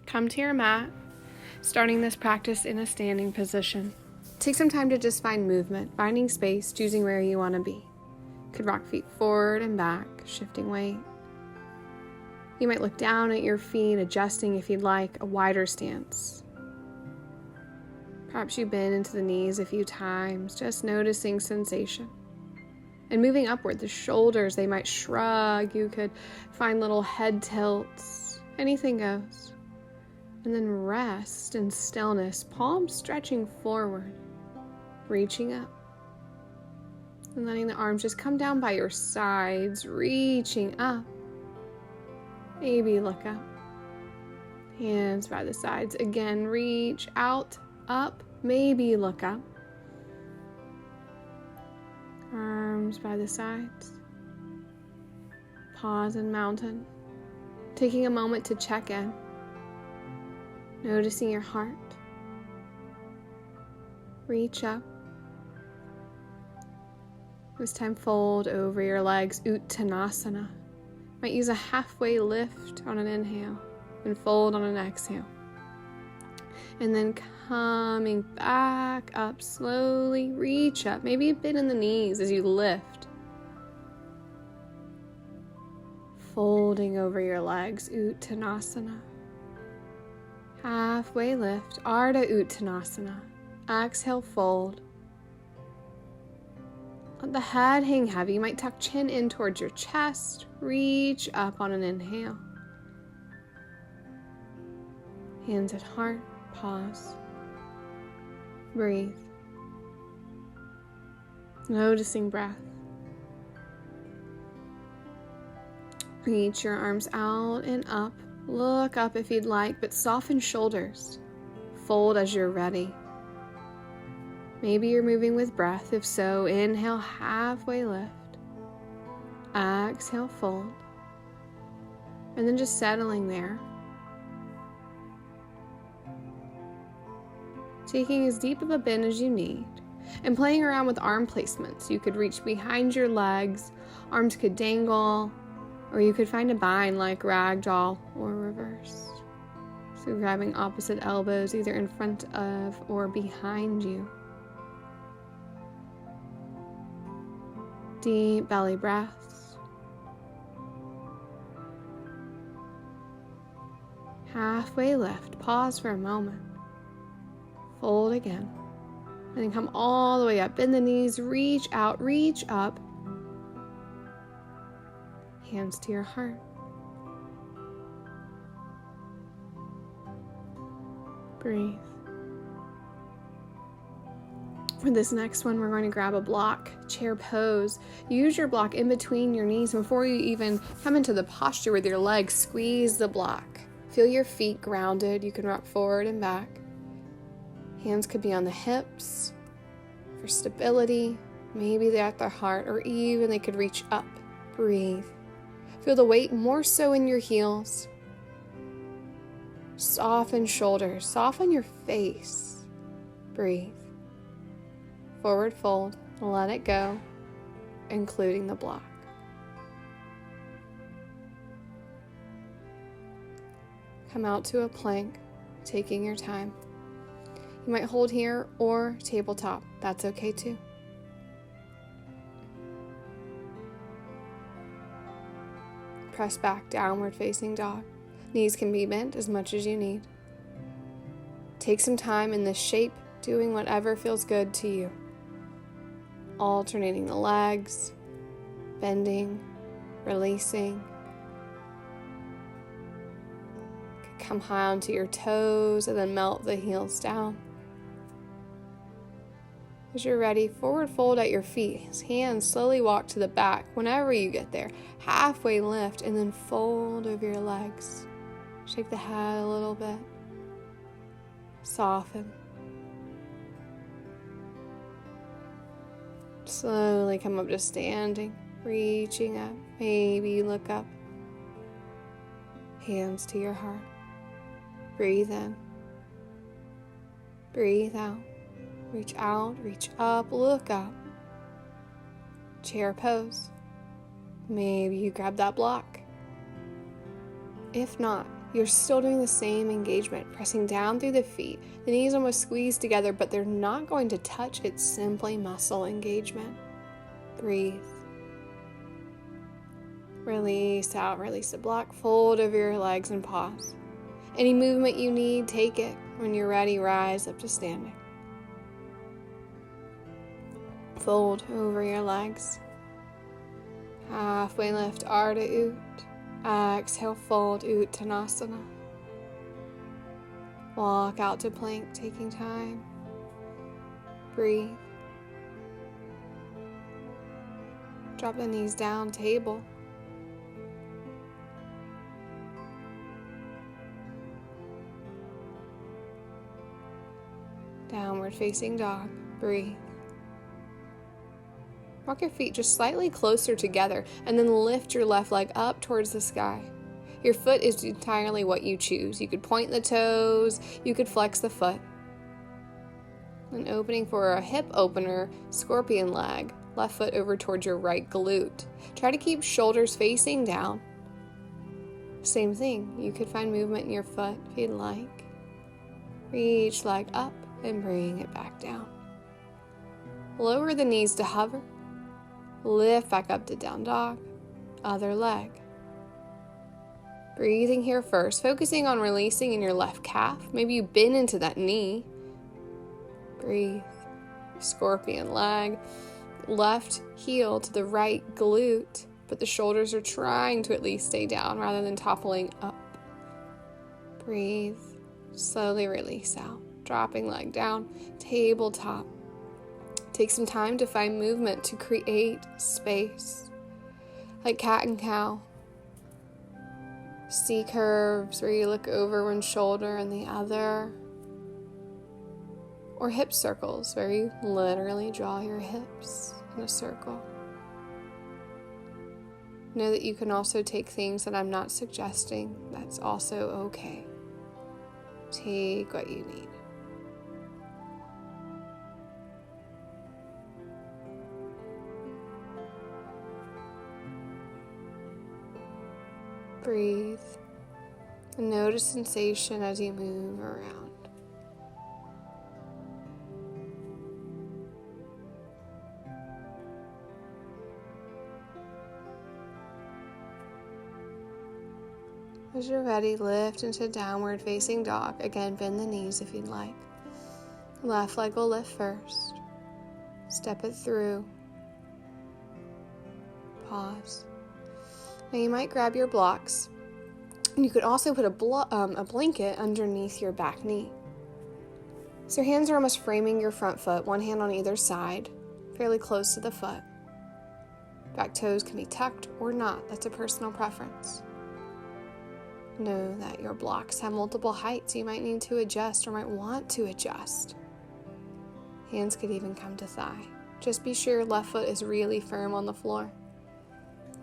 Come to your mat, starting this practice in a standing position. Take some time to just find movement, finding space, choosing where you want to be. Could rock feet forward and back, shifting weight. You might look down at your feet, adjusting if you'd like a wider stance. Perhaps you bend into the knees a few times, just noticing sensation. And moving upward, the shoulders, they might shrug. You could find little head tilts. Anything goes. And then rest in stillness, palms stretching forward, reaching up. And letting the arms just come down by your sides, reaching up. Maybe look up. Hands by the sides. Again, reach out, up. Maybe look up. Arms by the sides. Pause in mountain. Taking a moment to check in. Noticing your heart. Reach up. This time fold over your legs, Uttanasana. Might use a halfway lift on an inhale and fold on an exhale. And then coming back up slowly, reach up. Maybe a bit in the knees as you lift. Folding over your legs, Uttanasana. Halfway lift, Ardha Uttanasana. Exhale, fold. Let the head hang heavy. You might tuck chin in towards your chest. Reach up on an inhale. Hands at heart. Pause. Breathe. Noticing breath. Reach your arms out and up. Look up if you'd like, but soften shoulders. Fold as you're ready. Maybe you're moving with breath. If so, inhale, halfway lift. Exhale, fold. And then just settling there. Taking as deep of a bend as you need. And playing around with arm placements. You could reach behind your legs. Arms could dangle. Or you could find a bind like ragdoll or reverse. So grabbing opposite elbows either in front of or behind you. Deep belly breaths. Halfway lift. Pause for a moment. Fold again. And then come all the way up. Bend the knees. Reach out. Reach up. Hands to your heart. Breathe. For this next one, we're going to grab a block, chair pose. Use your block in between your knees before you even come into the posture with your legs. Squeeze the block. Feel your feet grounded. You can rock forward and back. Hands could be on the hips for stability. Maybe they're at the heart, or even they could reach up. Breathe. Feel the weight more so in your heels. Soften shoulders. Soften your face. Breathe. Forward fold. Let it go, including the block. Come out to a plank, taking your time. You might hold here or tabletop. That's okay too. Press back, downward facing dog. Knees can be bent as much as you need. Take some time in this shape, doing whatever feels good to you. Alternating the legs, bending, releasing. Come high onto your toes and then melt the heels down. As you're ready, forward fold at your feet. Hands slowly walk to the back whenever you get there. Halfway lift and then fold over your legs. Shake the head a little bit. Soften. Slowly come up to standing, reaching up. Maybe you look up. Hands to your heart. Breathe in. Breathe out. Reach out, reach up, look up. Chair pose. Maybe you grab that block. If not, You're still doing the same engagement, pressing down through the feet. The knees almost squeeze together, but they're not going to touch. It's simply muscle engagement. Breathe. Release out, release the block, fold over your legs and pause. Any movement you need, take it. When you're ready, rise up to standing. Fold over your legs. Halfway lift, Ardha Ut. Exhale, fold, Uttanasana. Walk out to plank, taking time. Breathe. Drop the knees down, table. Downward facing dog. Breathe. Walk your feet just slightly closer together and then lift your left leg up towards the sky. Your foot is entirely what you choose. You could point the toes, you could flex the foot. An opening for a hip opener, scorpion leg, left foot over towards your right glute. Try to keep shoulders facing down. Same thing, you could find movement in your foot if you'd like. Reach leg up and bring it back down. Lower the knees to hover. Lift back up to down dog. Other leg. Breathing here first, focusing on releasing in your left calf. Maybe you bend into that knee. Breathe. Scorpion leg. Left heel to the right glute, but the shoulders are trying to at least stay down rather than toppling up. Breathe. Slowly release out. Dropping leg down. Tabletop. Take some time to find movement to create space. Like cat and cow. C curves where you look over one shoulder and the other. Or hip circles where you literally draw your hips in a circle. Know that you can also take things that I'm not suggesting. That's also okay. Take what you need. Breathe and notice sensation as you move around. As you're ready, lift into downward facing dog. Again, bend the knees if you'd like. Left leg will lift first. Step it through. Pause. Now you might grab your blocks. You could also put a blanket underneath your back knee. So your hands are almost framing your front foot, one hand on either side, fairly close to the foot. Back toes can be tucked or not. That's a personal preference. Know that your blocks have multiple heights you might need to adjust or might want to adjust. Hands could even come to thigh. Just be sure your left foot is really firm on the floor.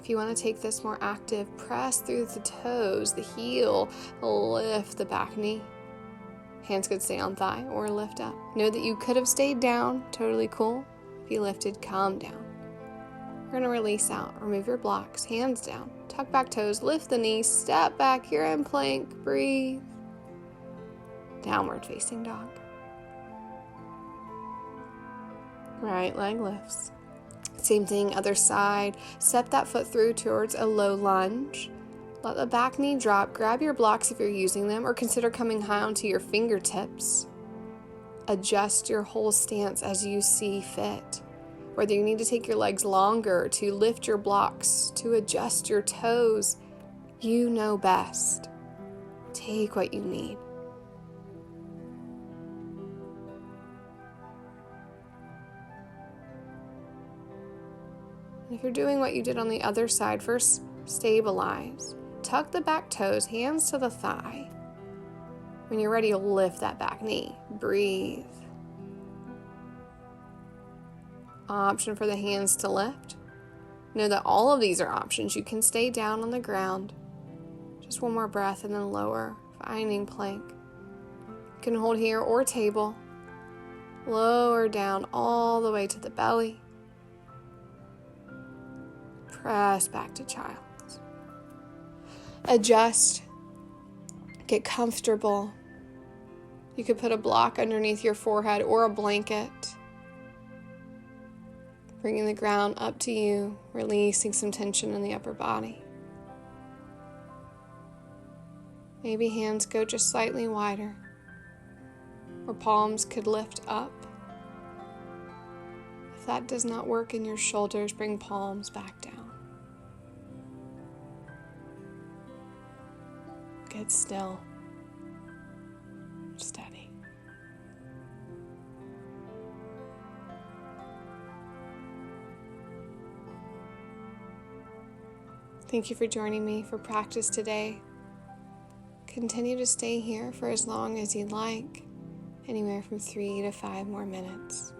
If you want to take this more active, press through the toes, the heel, lift the back knee. Hands could stay on thigh or lift up. Know that you could have stayed down, totally cool. If you lifted, calm down. We're going to release out, remove your blocks, hands down, tuck back toes, lift the knees, step back, you're in plank, breathe. Downward facing dog. Right leg lifts. Same thing, other side. Step that foot through towards a low lunge. Let the back knee drop. Grab your blocks if you're using them, or consider coming high onto your fingertips. Adjust your whole stance as you see fit. Whether you need to take your legs longer, to lift your blocks, to adjust your toes, you know best. Take what you need. If you're doing what you did on the other side, first stabilize. Tuck the back toes, hands to the thigh. When you're ready, you'll lift that back knee. Breathe. Option for the hands to lift. Know that all of these are options. You can stay down on the ground. Just one more breath and then lower, finding plank. You can hold here or table. Lower down all the way to the belly. Press back to child. Adjust. Get comfortable. You could put a block underneath your forehead or a blanket. Bringing the ground up to you, releasing some tension in the upper body. Maybe hands go just slightly wider, or palms could lift up. If that does not work in your shoulders, bring palms back down. Get still, steady. Thank you for joining me for practice today. Continue to stay here for as long as you'd like, anywhere from 3 to 5 more minutes.